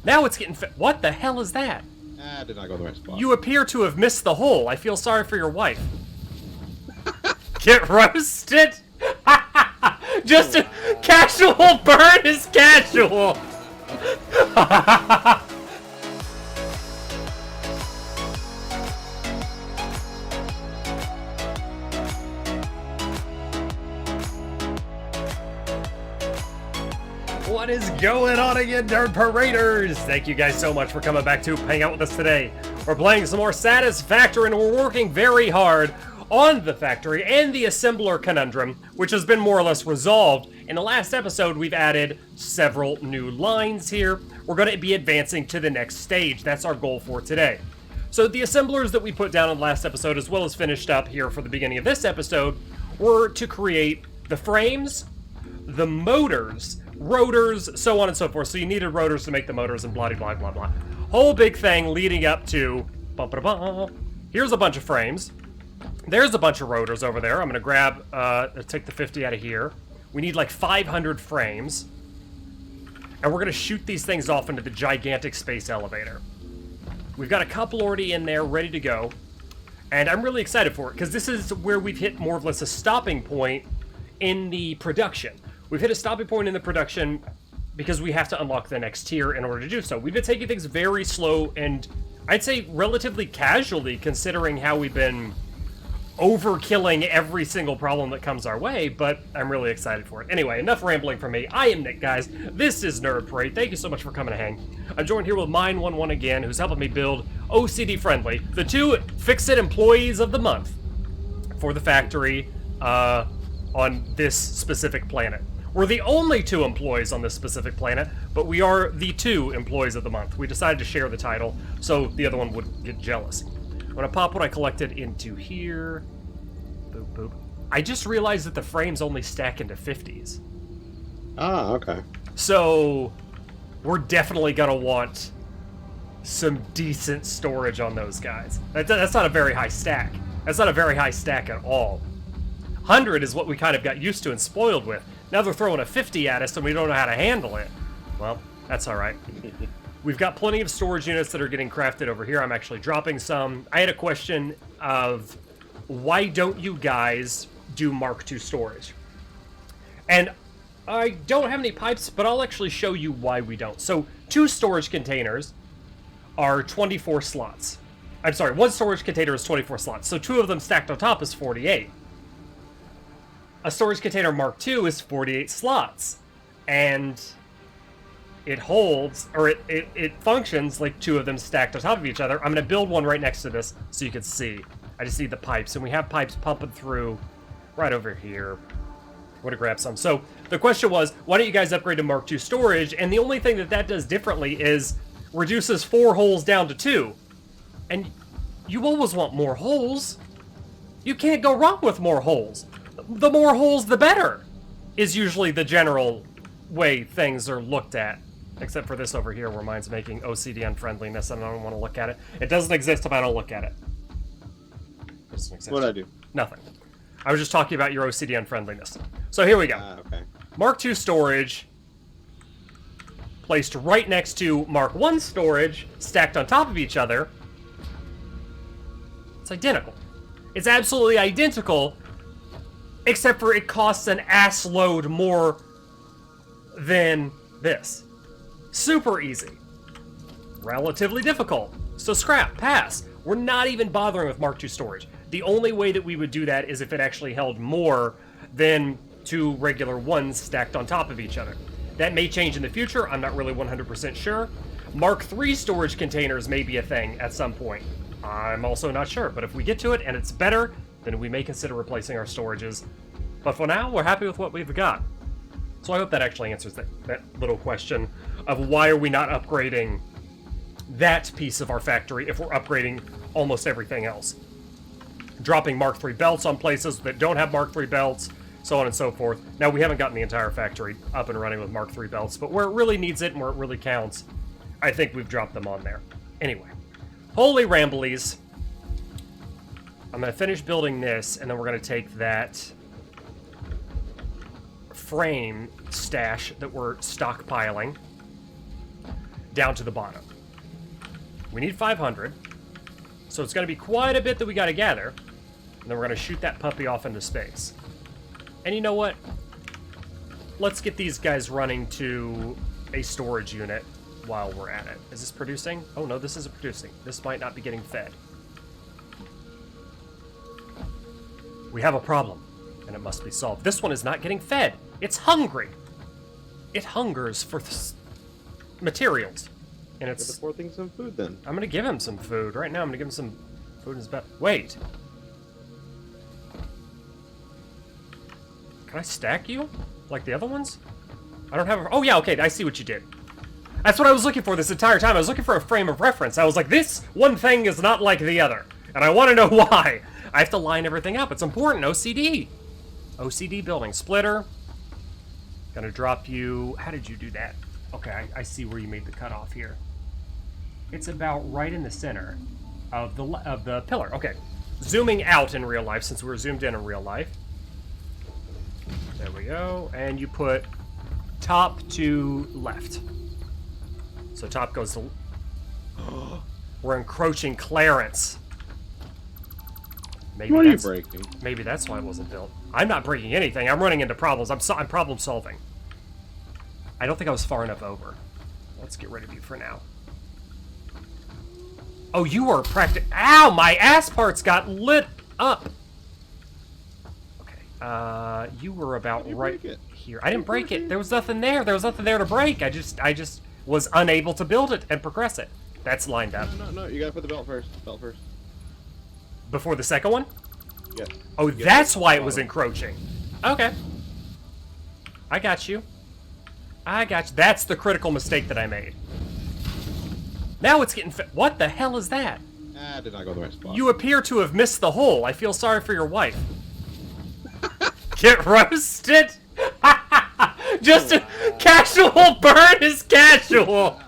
Now it's getting what the hell is that? I did not go in the right spot. You appear to have missed the hole. I feel sorry for your wife. Get roasted? Just a casual burn is casual. What is going on again, Nerd Paraders? Thank you guys so much for coming back to hang out with us today. We're playing some more Satisfactory, and we're working very hard on the factory and the assembler conundrum, which has been more or less resolved. In the last episode, we've added several new lines here. We're going to be advancing to the next stage. That's our goal for today. So the assemblers that we put down in the last episode, as well as finished up here for the beginning of this episode, were to create the frames, the motors, rotors, so on and so forth. So you needed rotors to make the motors and blah, blah, blah, blah. Whole big thing leading up to... Here's a bunch of frames. There's a bunch of rotors over there. I'm going to grab... take the 50 out of here. We need like 500 frames. And we're going to shoot these things off into the gigantic space elevator. We've got a couple already in there ready to go. And I'm really excited for it, because this is where we've hit more or less a stopping point in the production. We've hit a stopping point in the production because we have to unlock the next tier in order to do so. We've been taking things very slow and I'd say relatively casually, considering how we've been overkilling every single problem that comes our way, but I'm really excited for it. Anyway, enough rambling from me. I am Nick, guys. This is Nerd Parade. Thank you so much for coming to hang. I'm joined here with Mine11 again, who's helping me build OCD Friendly, the two Fix-It Employees of the Month for the factory on this specific planet. We're the only two employees on this specific planet, but we are the two employees of the month. We decided to share the title, so the other one would get jealous. I'm gonna pop what I collected into here. Boop, boop. I just realized that the frames only stack into 50s. Ah, okay. So, we're definitely gonna want some decent storage on those guys. That's not a very high stack. That's not a very high stack at all. 100 is what we kind of got used to and spoiled with. Now they're throwing a 50 at us and we don't know how to handle it. Well, that's alright. We've got plenty of storage units that are getting crafted over here. I'm actually dropping some. I had a question of, why don't you guys do Mark II storage? And I don't have any pipes, but I'll actually show you why we don't. So, 2 storage containers are 24 slots. I'm sorry, 1 storage container is 24 slots. So 2 of them stacked on top is 48. A storage container Mark II is 48 slots, and it holds, or it functions like 2 of them stacked on top of each other. I'm going to build one right next to this so you can see. I just need the pipes, and we have pipes pumping through right over here. I'm going to grab some. So the question was, why don't you guys upgrade to Mark II storage? And the only thing that does differently is reduces 4 holes down to 2. And you always want more holes. You can't go wrong with more holes. The more holes, the better, is usually the general way things are looked at. Except for this over here, where mine's making OCD unfriendliness, and I don't want to look at it. It doesn't exist if I don't look at it. It doesn't exist. What'd I do? Nothing. I was just talking about your OCD unfriendliness. So here we go. Okay. Mark II storage, placed right next to Mark I storage, stacked on top of each other. It's identical. It's absolutely identical, except for it costs an ass load more than this. Super easy. Relatively difficult. So scrap, pass. We're not even bothering with Mark II storage. The only way that we would do that is if it actually held more than 2 regular ones stacked on top of each other. That may change in the future. I'm not really 100% sure. Mark III storage containers may be a thing at some point. I'm also not sure, but if we get to it and it's better, then we may consider replacing our storages. But for now, we're happy with what we've got. So I hope that actually answers that little question of why are we not upgrading that piece of our factory if we're upgrading almost everything else. Dropping Mark III belts on places that don't have Mark III belts, so on and so forth. Now, we haven't gotten the entire factory up and running with Mark III belts, but where it really needs it and where it really counts, I think we've dropped them on there. Anyway, holy ramblies. I'm going to finish building this, and then we're going to take that frame stash that we're stockpiling, down to the bottom. We need 500. So it's going to be quite a bit that we got to gather. And then we're going to shoot that puppy off into space. And you know what? Let's get these guys running to a storage unit while we're at it. Is this producing? Oh no, this isn't producing. This might not be getting fed. We have a problem, and it must be solved. This one is not getting fed. It's hungry. It hungers for materials. And it's... Give the poor thing some food, then. I'm gonna give him some food. Right now, I'm gonna give him some food in his bed. Wait. Can I stack you? Like the other ones? I don't have a... Oh, yeah, okay, I see what you did. That's what I was looking for this entire time. I was looking for a frame of reference. I was like, this one thing is not like the other. And I want to know why. I have to line everything up. It's important. OCD. OCD building. Splitter. Gonna drop you... How did you do that? Okay, I see where you made the cutoff here. It's about right in the center of the pillar. Okay. Zooming out in real life, since we're zoomed in real life. There we go. And you put top to left. So top goes to... We're encroaching clearance. Maybe What are you that's, breaking? maybe that's why it wasn't built. I'm not breaking anything. I'm running into problems. I'm problem solving. I don't think I was far enough over. Let's get rid of you for now. Oh, you were Ow! My ass parts got lit up! Okay, you were about right here. I didn't break it. There was nothing there. There was nothing there to break. I just was unable to build it and progress it. That's lined up. No, you gotta put the belt first. Belt first. Before the second one? Yes. Oh, Yes. that's why it was encroaching. Okay. I got you. I got you. That's the critical mistake that I made. Now it's getting what the hell is that? I did not go to the right spot. You appear to have missed the hole. I feel sorry for your wife. Get roasted? Just a casual burn is casual.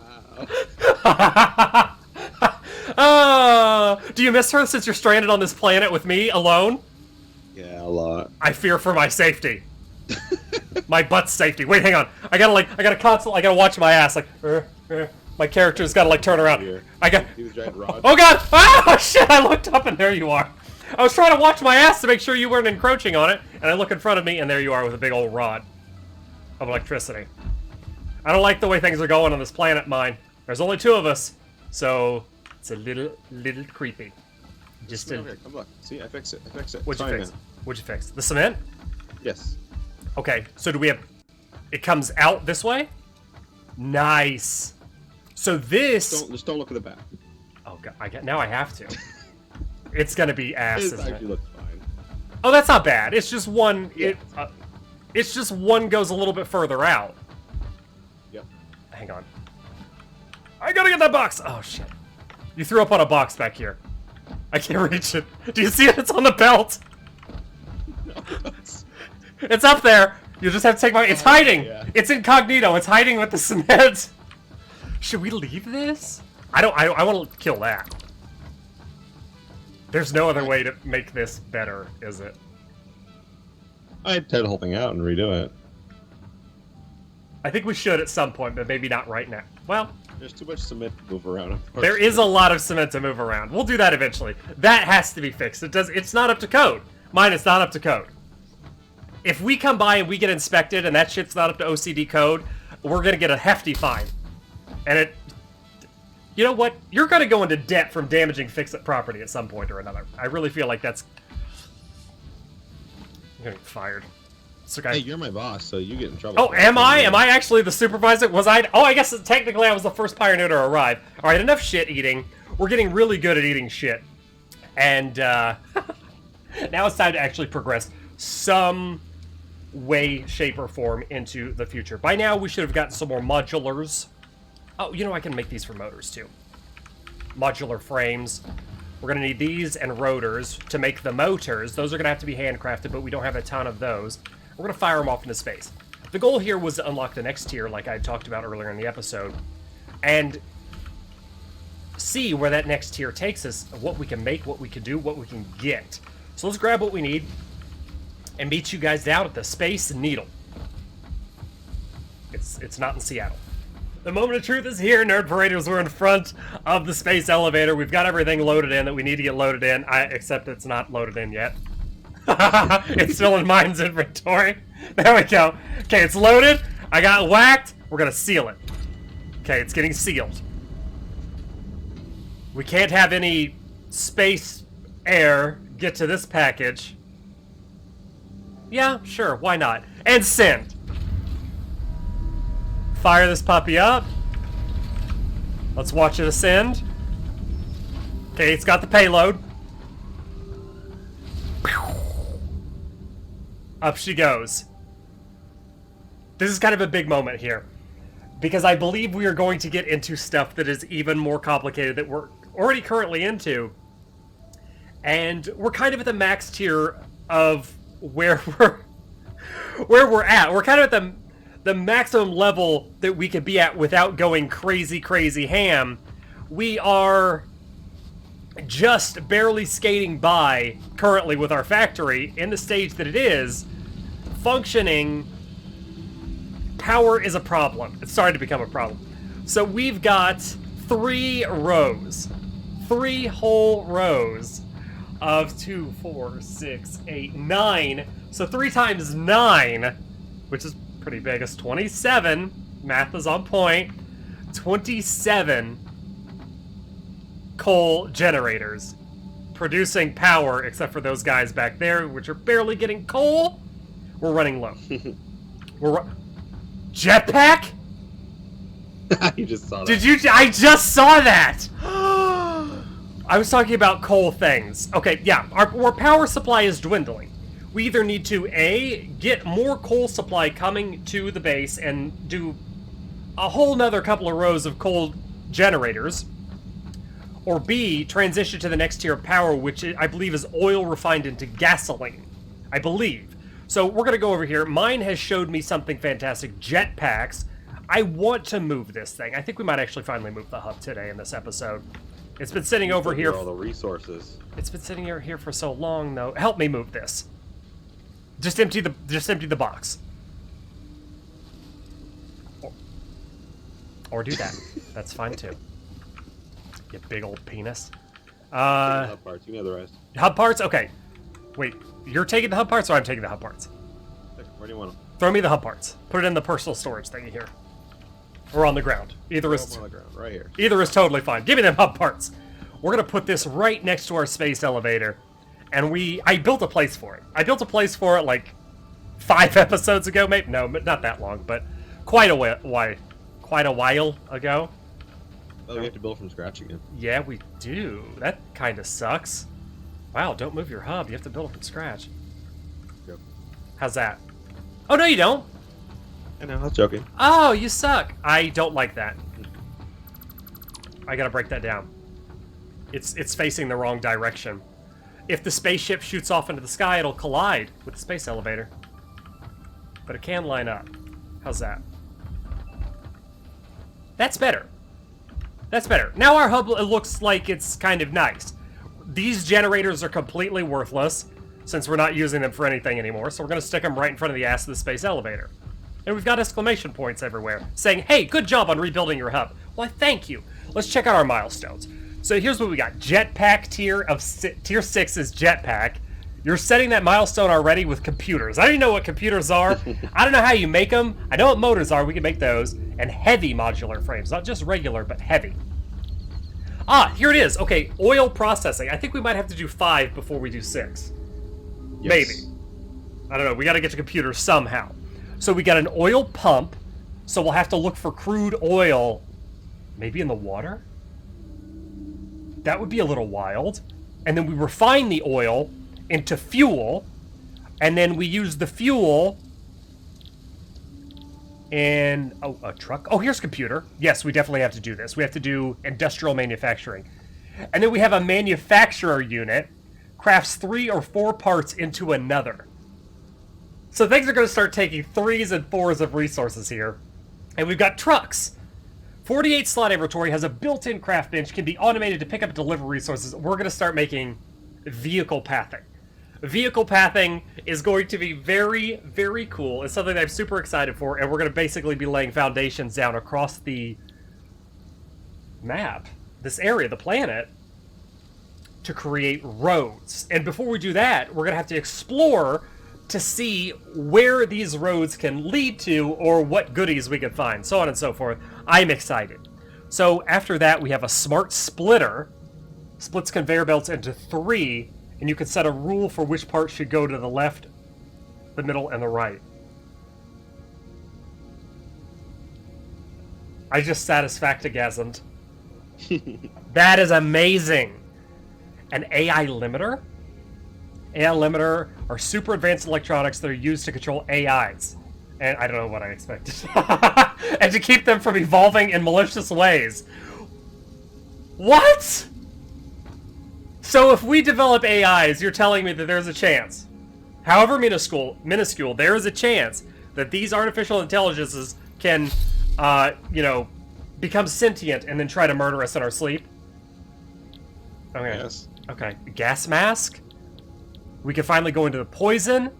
Do you miss her since you're stranded on this planet with me alone? Yeah, a lot. I fear for my safety. My butt's safety. Wait, hang on. I gotta watch my ass. Like, my character's gotta like turn around. Here. I got. See the giant rod? Oh god! Oh shit! I looked up and there you are. I was trying to watch my ass to make sure you weren't encroaching on it, and I look in front of me and there you are with a big old rod of electricity. I don't like the way things are going on this planet, mine. There's only 2 of us, so it's a little creepy. Just Come here. Come look. See, I fixed it. What'd you fix? Now. What'd you fix? The cement? Yes. Okay, so do we have... It comes out this way? Nice. So this... Just don't look at the back. Oh, God. Now I have to. It's gonna be ass, It isn't actually it? looks fine. Oh, that's not bad. It's just one... Yeah. It's just one goes a little bit further out. Yep. Hang on. I gotta get that box! Oh, shit. You threw up on a box back here. I can't reach it. Do you see it? It's on the belt. It's up there. You just have to take my... It's hiding. Yeah. It's incognito. It's hiding with the cement. Should we leave this? I want to kill that. There's no other way to make this better, is it? I'd tear the whole thing out and redo it. I think we should at some point, but maybe not right now. Well, There's too much cement to move around. there is a lot of cement to move around. We'll do that eventually. That has to be fixed. It's not up to code. Mine is not up to code. If we come by and we get inspected and that shit's not up to OCD code, we're gonna get a hefty fine. And it... You know what? You're gonna go into debt from damaging fix-it property at some point or another. I really feel like that's... I'm getting fired. So, Hey, you're my boss, so you get in trouble. oh, am I? Am I actually the supervisor? Was I? Oh, I guess technically I was the first pioneer to arrive. All right, enough shit eating. We're getting really good at eating shit. And now it's time to actually progress some way, shape, or form into the future. By now, we should have gotten some more modulars. Oh, you know, I can make these for motors, too. Modular frames. We're going to need these and rotors to make the motors. Those are going to have to be handcrafted, but we don't have a ton of those. We're going to fire them off into space. The goal here was to unlock the next tier, like I talked about earlier in the episode, and see where that next tier takes us, what we can make, what we can do, what we can get. So let's grab what we need and meet you guys down at the Space Needle. It's not in Seattle. The moment of truth is here, Nerd Paraders. We're in front of the space elevator. We've got everything loaded in that we need to get loaded in, except it's not loaded in yet. It's still in mine's inventory. There we go. Okay, it's loaded. I got whacked. We're gonna seal it. Okay, it's getting sealed. We can't have any space air get to this package. Yeah, sure, why not? And send. Fire this puppy up. Let's watch it ascend. Okay, it's got the payload. Up she goes. This is kind of a big moment here, because I believe we are going to get into stuff that is even more complicated that we're already currently into. And we're kind of at the max tier of where we're at. We're kind of at the maximum level that we could be at without going crazy ham. We are just barely skating by currently with our factory in the stage that it is. Functioning, power is a problem. It's starting to become a problem. So we've got 3 rows. 3 whole rows of 2, 4, 6, 8, 9. So 3 times 9, which is pretty big, is 27. Math is on point. 27 coal generators producing power, except for those guys back there, which are barely getting coal. We're running low. Jetpack? You just saw that. Did you? I just saw that! I was talking about coal things. Okay, yeah, our power supply is dwindling. We either need to, A, get more coal supply coming to the base and do a whole nother couple of rows of coal generators, or B, transition to the next tier of power, which I believe is oil refined into gasoline. I believe. So we're going to go over here. Mine has showed me something fantastic. Jetpacks. I want to move this thing. I think we might actually finally move the hub today in this episode. It's been sitting over here. All the resources. It's been sitting here for so long, though. Help me move this. Just empty the box. Or do that. That's fine too. You big old penis. Hub parts. You know the rest. Hub parts? Okay. Wait, you're taking the hub parts or I'm taking the hub parts? Where do you want them? Throw me the hub parts. Put it in the personal storage thingy here. Or on the ground. Either is on the ground, right here. Either is totally fine. Give me them hub parts. We're gonna put this right next to our space elevator. And I built a place for it. I built a place for it like 5 episodes ago, maybe. No, not that long, but quite a while ago. Oh, we have to build from scratch again. Yeah, we do. That kind of sucks. Wow, don't move your hub. You have to build it from scratch. Yep. How's that? Oh, no, you don't. I know, I was joking. Oh, you suck. I don't like that. I gotta break that down. It's facing the wrong direction. If the spaceship shoots off into the sky, it'll collide with the space elevator. But it can line up. How's that? That's better. That's better. Now our hub looks like it's kind of nice. These generators are completely worthless, since we're not using them for anything anymore, so we're going to stick them right in front of the ass of the space elevator. And we've got exclamation points everywhere, saying, hey, good job on rebuilding your hub. Why, thank you. Let's check out our milestones. So here's what we got. Jetpack tier 6 is jetpack. You're setting that milestone already with computers. I don't even know what computers are. I don't know how you make them. I know what motors are. We can make those. And heavy modular frames. Not just regular, but heavy. Ah, here it is. Okay, oil processing. I think we might have to do 5 before we do 6. Yes. Maybe. I don't know. We got to get to computers somehow. So we got an oil pump. So we'll have to look for crude oil. Maybe in the water? That would be a little wild. And then we refine the oil into fuel. And then we use the fuel in a truck. Oh, here's computer. Yes, we definitely have to do this. We have to do industrial manufacturing. And then we have a manufacturer unit, crafts 3 or 4 parts into another. So things are going to start taking 3s and 4s of resources here. And we've got trucks. 48 slot inventory, has a built-in craft bench, can be automated to pick up and deliver resources. We're going to start making vehicle pathing. vehicle pathing is going to be very, very cool. It's something that I'm super excited for, and we're going to basically be laying foundations down across the map, this area, the planet, to create roads. And before we do that, we're going to have to explore to see where these roads can lead to or what goodies we can find, so on and so forth. I'm excited. So after that, we have a smart splitter. Splits conveyor belts into 3, and you can set a rule for which part should go to the left, the middle, and the right. I just satisfactogasmed. That is amazing. An AI limiter? AI limiter are super advanced electronics that are used to control AIs. And I don't know what I expected. And to keep them from evolving in malicious ways. What? So if we develop AIs, you're telling me that there's a chance, however minuscule, there is a chance that these artificial intelligences can, become sentient and then try to murder us in our sleep? Okay. Yes. Okay. Gas mask? We can finally go into the poison.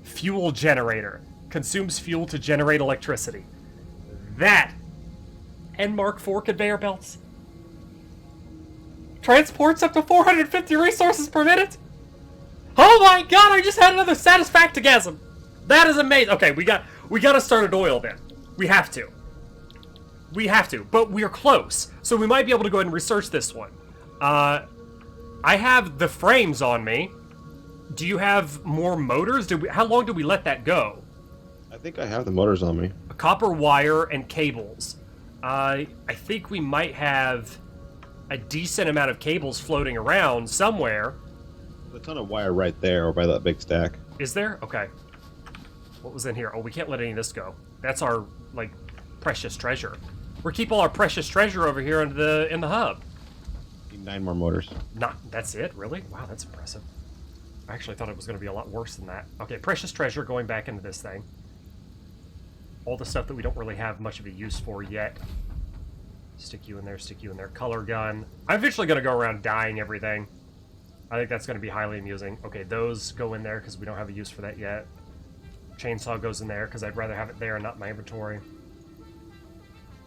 Fuel generator. Consumes fuel to generate electricity. That. And Mark IV conveyor belts. Transports up to 450 resources per minute. Oh my god, I just had another satisfactogasm. That is amazing. Okay, we got to start an oil then. We have to. But we are close. So we might be able to go ahead and research this one. I have the frames on me. Do you have more motors? How long did we let that go? I think I have the motors on me. A copper wire and cables. I think we might have a decent amount of cables floating around somewhere. There's a ton of wire right there, or by that big stack. Is there? Okay. What was in here? Oh, we can't let any of this go. That's our, precious treasure. We're keep all our precious treasure over here in the hub. Need 9 more motors. That's it? Really? Wow, that's impressive. I actually thought it was going to be a lot worse than that. Okay, precious treasure going back into this thing. All the stuff that we don't really have much of a use for yet. Stick you in there, stick you in there. Color gun. I'm eventually going to go around dyeing everything. I think that's going to be highly amusing. Okay, those go in there because we don't have a use for that yet. Chainsaw goes in there because I'd rather have it there and not in my inventory.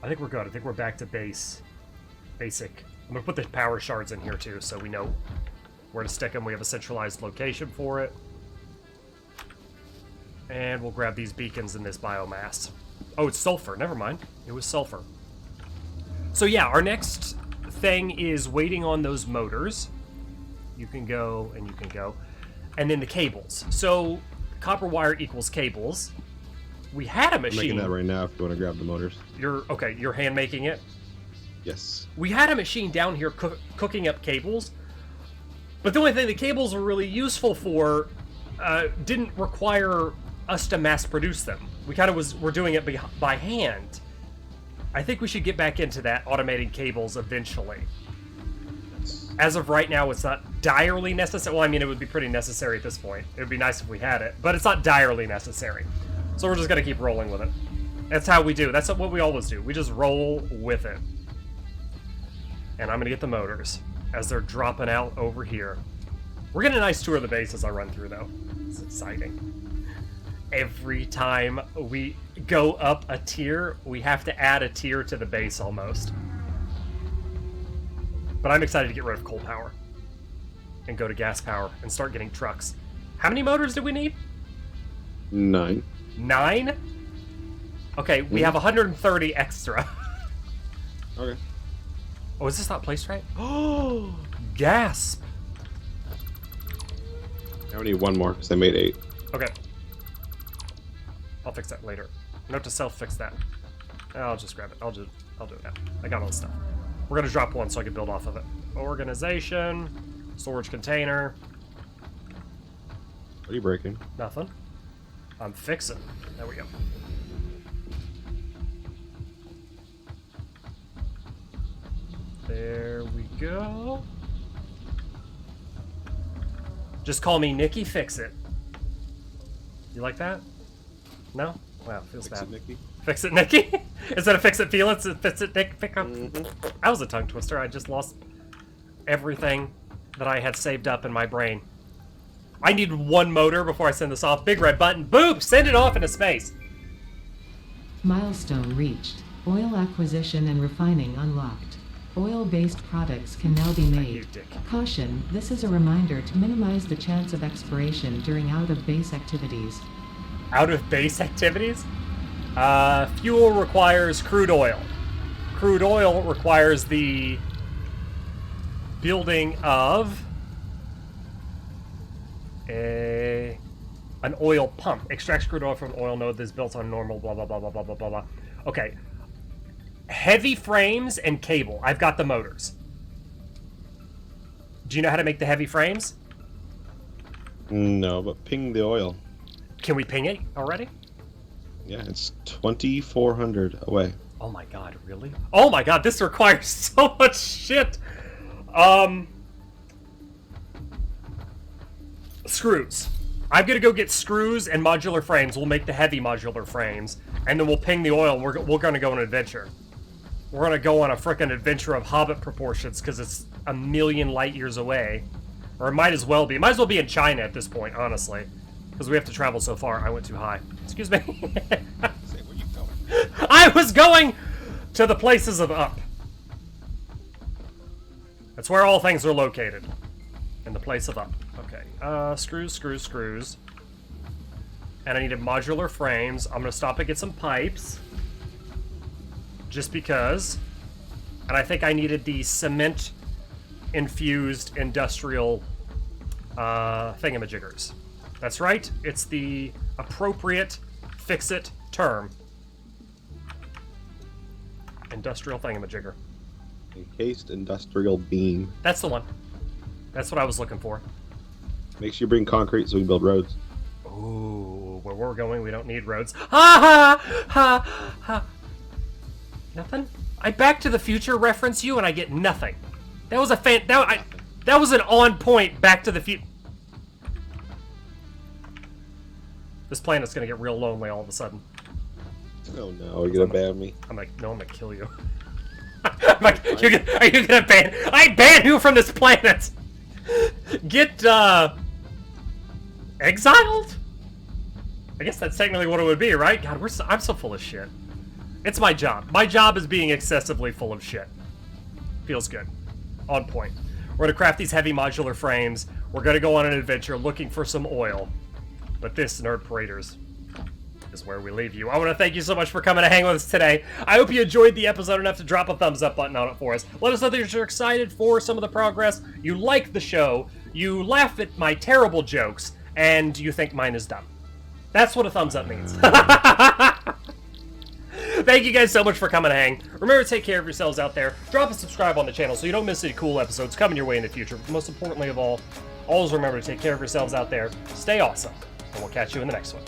I think we're good. I think we're back to basic. I'm going to put the power shards in here too so we know where to stick them. We have a centralized location for it. And we'll grab these beacons in this biomass. Oh, it's sulfur. Never mind. It was sulfur. So yeah, our next thing is waiting on those motors. You can go and you can go. And then the cables. So copper wire equals cables. We had a machine. I'm making that right now if you want to grab the motors. You're hand making it? Yes. We had a machine down here cooking up cables. But the only thing the cables were really useful for didn't require us to mass produce them. We kind of were doing it by hand. I think we should get back into that, automating cables eventually. As of right now, it's not direly necessary. Well, I mean, it would be pretty necessary at this point. It would be nice if we had it, but it's not direly necessary. So we're just going to keep rolling with it. That's how we do. That's what we always do. We just roll with it. And I'm going to get the motors as they're dropping out over here. We're getting a nice tour of the base as I run through, though. It's exciting. Every time we go up a tier, we have to add a tier to the base almost. But I'm excited to get rid of coal power and go to gas power and start getting trucks. How many motors do we need? 9. 9? Okay, we have 130 extra. Okay. Oh, is this not placed right? Oh, gasp. Now we need 1 more because I made 8. Okay. I'll fix that later. Note to self, fix that. I'll just grab it. I'll do it now. I got all the stuff. We're gonna drop 1 so I can build off of it. Organization, storage container. What are you breaking? Nothing. I'm fixing. There we go. There we go. Just call me Nikki Fix It. You like that? No? Wow, feels Fix bad. it, Nikki. Fix it, Nikki? Instead of Fix It, Feel It, Fix It, Nick, pick up. That was a tongue twister. I just lost everything that I had saved up in my brain. I need one motor before I send this off. Big red button. Boop! Send it off into space. Milestone reached. Oil acquisition and refining unlocked. Oil-based products can now be You made. dick. Caution, this is a reminder to minimize the chance of expiration during out-of-base activities. Out of base activities? Fuel requires crude oil. Crude oil requires the building of an oil pump. Extracts crude oil from an oil node that is built on normal blah blah blah blah blah blah blah blah. Okay. Heavy frames and cable. I've got the motors. Do you know how to make the heavy frames? No, but ping the oil. Can we ping it already? Yeah, it's 2,400 away. Oh my god, really? Oh my god, this requires so much shit! Screws. I'm gonna go get screws and modular frames. We'll make the heavy modular frames, and then we'll ping the oil, and we're gonna go on an adventure. We're gonna go on a frickin' adventure of Hobbit proportions, because it's a million light years away. Or it might as well be. It might as well be in China at this point, honestly. Because we have to travel so far. I went too high. Excuse me. Say, where you going? I was going to the places of up. That's where all things are located. In the place of up. Okay. Screws, screws, screws. And I needed modular frames. I'm gonna stop and get some pipes. Just because. And I think I needed the cement infused industrial thingamajiggers. That's right, it's the appropriate fix-it term. Industrial thingamajigger. Encased industrial beam. That's the one. That's what I was looking for. Make sure you bring concrete so we can build roads. Ooh, where we're going, we don't need roads. Ha ha ha ha. Nothing? I Back to the Future reference you and I get nothing. That was a that was an on-point Back to the Future. This planet's gonna get real lonely all of a sudden. Oh no, you're gonna ban me. I'm like, no, I'm gonna kill you. I'm like, are you gonna ban? I ban you from this planet! Get, exiled? I guess that's technically what it would be, right? God, I'm so full of shit. It's my job. My job is being excessively full of shit. Feels good. On point. We're gonna craft these heavy modular frames. We're gonna go on an adventure looking for some oil. But this, Nerd Paraders, is where we leave you. I want to thank you so much for coming to hang with us today. I hope you enjoyed the episode enough to drop a thumbs up button on it for us. Let us know that you're excited for some of the progress, you like the show, you laugh at my terrible jokes, and you think mine is dumb. That's what a thumbs up means. Thank you guys so much for coming to hang. Remember to take care of yourselves out there. Drop a subscribe on the channel so you don't miss any cool episodes coming your way in the future. But most importantly of all, always remember to take care of yourselves out there. Stay awesome. And we'll catch you in the next one.